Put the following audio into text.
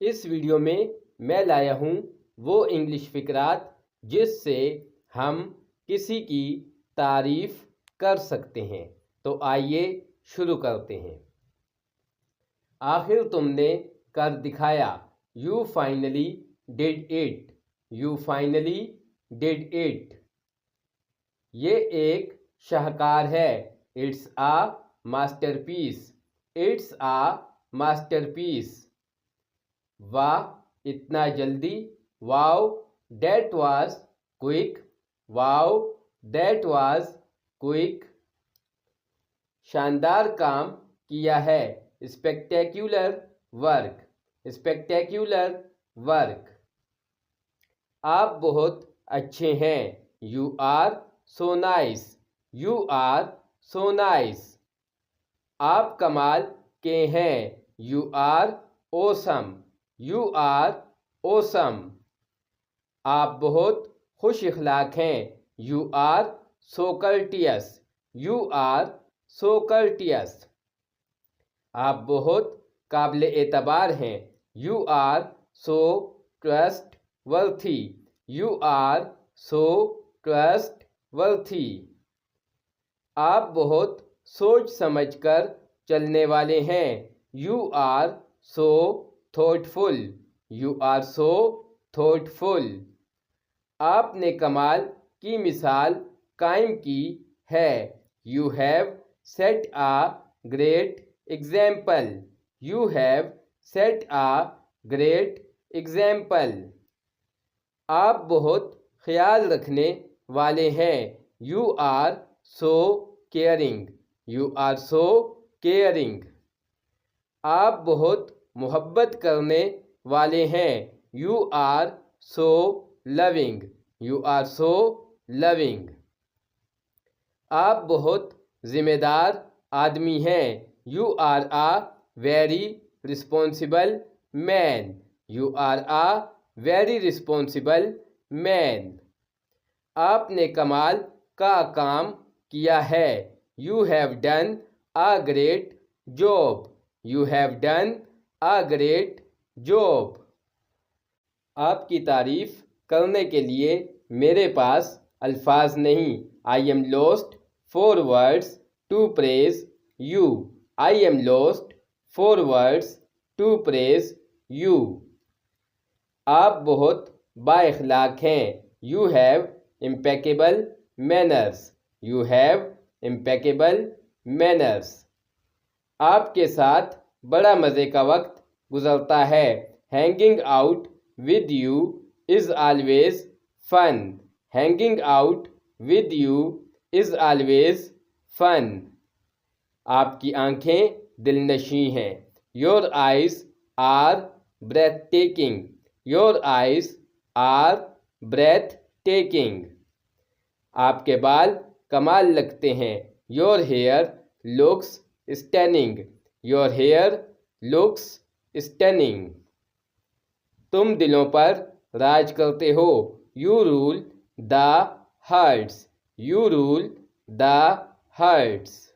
इस वीडियो में मैं लाया हूँ वो इंग्लिश फ़िक़रात जिससे हम किसी की तारीफ़ कर सकते हैं। तो आइए शुरू करते हैं। आखिर तुमने कर दिखाया। You finally did it. You finally did it. ये एक शाहकार है। It's a masterpiece. It's a masterpiece. वाह इतना जल्दी। Wow that was quick. Wow that was quick. शानदार काम किया है। Spectacular work. Spectacular work. आप बहुत अच्छे हैं। You are so nice. You are so nice. आप कमाल के हैं। You are awesome. You are awesome. आप बहुत खुश इखलाक हैं। You are so courteous. You are so courteous. आप बहुत काबिल एतबार हैं। You are so trustworthy. You are so trustworthy. आप बहुत सोच समझकर चलने वाले हैं। You are so thoughtful. You are so thoughtful. आपने कमाल की मिसाल कायम की है। You have set a great example. You have set a great example. आप बहुत ख्याल रखने वाले हैं। You are so caring. You are so caring. आप बहुत मोहब्बत करने वाले हैं। You are so loving. You are so loving. आप बहुत ज़िम्मेदार आदमी हैं। You are a very responsible man. You are a very responsible man. आपने कमाल का काम किया है। You have done a great job. You have done a great job. आपकी तारीफ़ करने के लिए मेरे पास अल्फाज नहीं। I am lost for words to praise you. I am lost for words to praise you. आप बहुत बाइखलाक हैं। You have impeccable manners. You have impeccable manners. आपके साथ बड़ा मज़े का वक्त गुजरता है। Hanging out with you is always fun. Hanging out with you is always fun. आपकी आंखें दिलनशी हैं। Your eyes are breathtaking. Your eyes are breathtaking. आपके बाल कमाल लगते हैं। Your hair looks stunning. Your hair looks stunning. तुम दिलों पर राज करते हो। You rule the hearts. You rule the hearts.